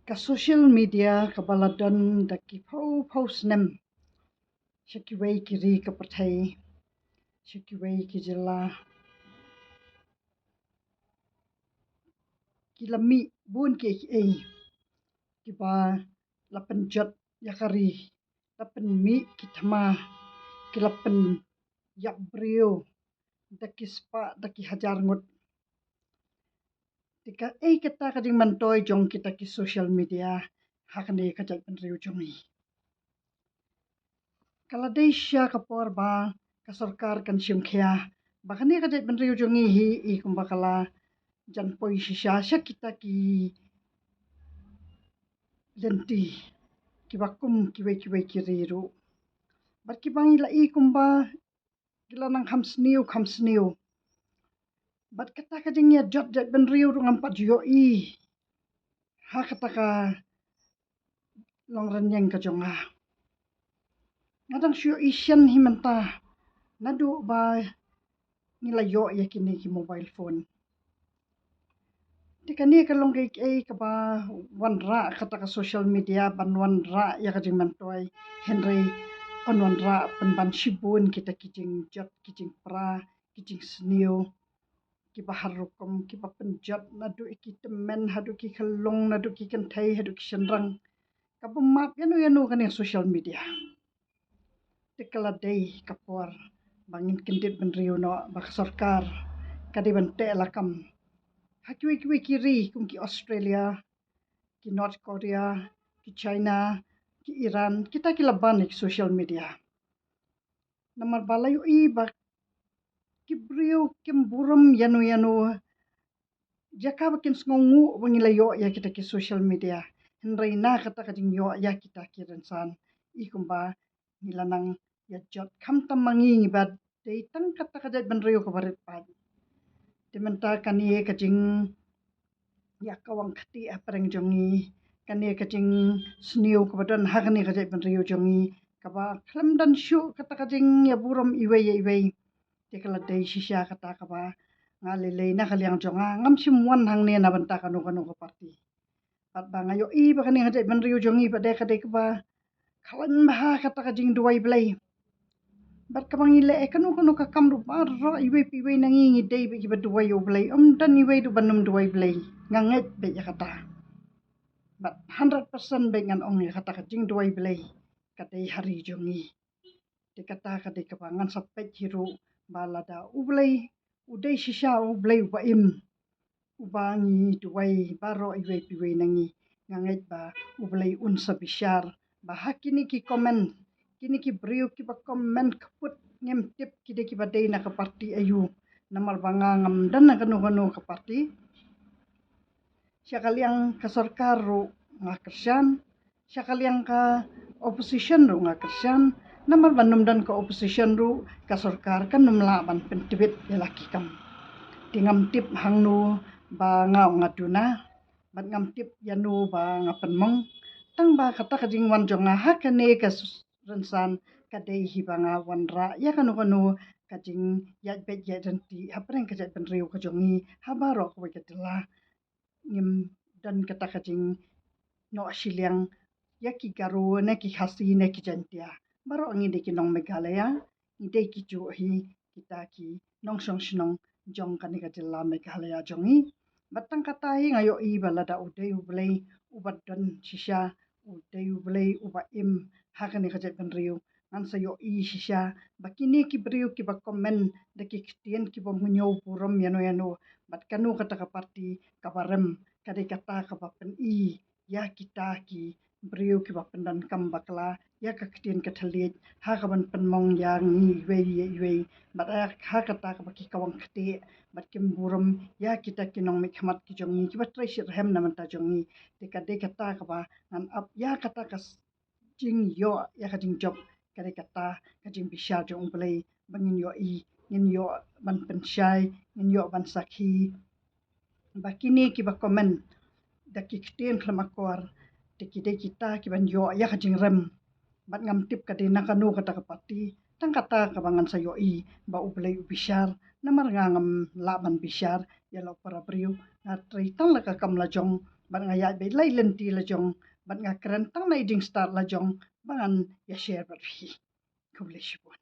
Ka social media ka baladon da ki phau snem shakiway kiri ka pathai shakiway ki jilla ki lami bun ki ei ki ba lapan jot yakari lapan mi ki thama ki lapan yak brio da ki spa da ki hajar ngut tika ei kita ka ding mantoy jong kita ki social media hakne ka jat ban riu jongi kala desya ka por ba ka sarkar kan simkhya bakane ka jat ban riu jongi hi I kumbakala jan poi shisha sha kita ki lenti ki bakum ki we riru bat ki bangi la I kumba kila nang kham sniu bat kata ka jing ya jot jat ban riu ngam pat yo I ha kata ka long ran yang ka jonga ngadang syo isyan hi menta nadu ba nila yo ya kini ki mobile phone tikani ka long ai ka ba wan ra kata ka social media ban wan ra ya ka jing mantoy henry on wan ra pan ban shibun kita kijing jot kijing pra kijing sniu ki bahar rukum ki papenjat nadu ki temen hadu ki khalong nadu ki kanthai hadu ki senrang ka map yanu kan social media tikala day kapor bangin kendit ban riu no bak sarkar kadi ban te lakam hakwi kiri kum ki Australia ki North Korea ki China ki Iran kita ki laban ki social media namar balayu I bak ki brio kim burum yanu jaka bakin sngongu bangilayo ya kita ki social media henry na kata ka jing yo ya kita ki rensan I kumba nilanang ya jot kham tamangi bad dei tang kata ka jat ban riu ka barit pad dimenta kani ka jing ya kawang khati apreng jongi kani ka jing sniu ka badan ha kani ka jat ban riu jongi ka ba khlam dan shu kata ka jing ya buram iwei tikala dei shisha kata ka ba ngalilei na kaliang jonga ngam simwan hang ne na banta kanu ka parti pat ba ngayo I ba kani hajat ban riu jongi ba de ka ba khalan ba kata ka jing duai blai bat ka bangi le kanu ka kam ru ba ro iwei nangi ngi dei ba ba duai yo blai dan iwei du banum duai blai nganget be ya kata bat 100% be ngan ong ya kata ka jing duai blai ka dei hari jongi dikata ka de ka bangan sapet hiru balada ublai udai shisha ublai ubaim ubangi duai baro iwei nangi nganget ba ublai unsa bishar ba hakini ki komen kini ki brio ki ba komen kaput ngem tip ki de ki ba dei na ka parti ayu namar banga ngam dan na kanu ka parti syakaliang ka sarkar ru ngakersan syakaliang ka opposition ru ngakersan namar banum dan ka opposition ru ka sarkar kan numla ban pentibit ya laki kam tingam tip hangnu ba ngau ngaduna bat ngam tip yanu ba ngapan mong tang ba kata ka jing wan jonga hakane ka rensan ka dei hi banga wan ra ya kanu ka jing ya bet ya janti hapreng ka jat ban riu ka jongi habaro ko ka tela ngim dan kata ka jing no siliang ya ki garu ne ki khasi ne ki jantia baro ngi de ki nong Meghalaya ngi de ki ju hi kita ki nong song snong jong kani ka jilla Meghalaya jongi batang kata hi ngayo I balada udai ublai ubadon shisha udai ublai ubaim hakani ka jat ban riu ngan sayo I shisha bakini ki brio ki ba komen de ki ktien ki ba munyo puram yano bat kanu kata ka parti ka barem kadi kata ka ba pen I ya kita ki brio ki ba pendan kam bakla ya ka ktien ka thalit ha ka ban penmong yang ni wei bat ha kata ka ba ki kawang kti bat kim buram ya kita kinong mikhamat ki jongi ki ba trai shir hem na manta jongi de kata ka ba ngan up ya kata ka jing yo ya ka jing job kadi kata ka jing bisha jong blai bangin yo I ngin yo ban pensyai ngin yo ban sakhi bakini ki ba komen da ki ktien klamakor de kita ki ban yo ya ka jing rem bat ngam tip ka de nakanu kata ka parti tang kata ka bangan sayo I ba ublai ubishar namar ngam laban bishar ya lo para brio na trai tang la ka kam la jong ban nga ya be lai lenti la jong ban nga kran tang nai ding start la jong bangan ya share bat hi kuble shibon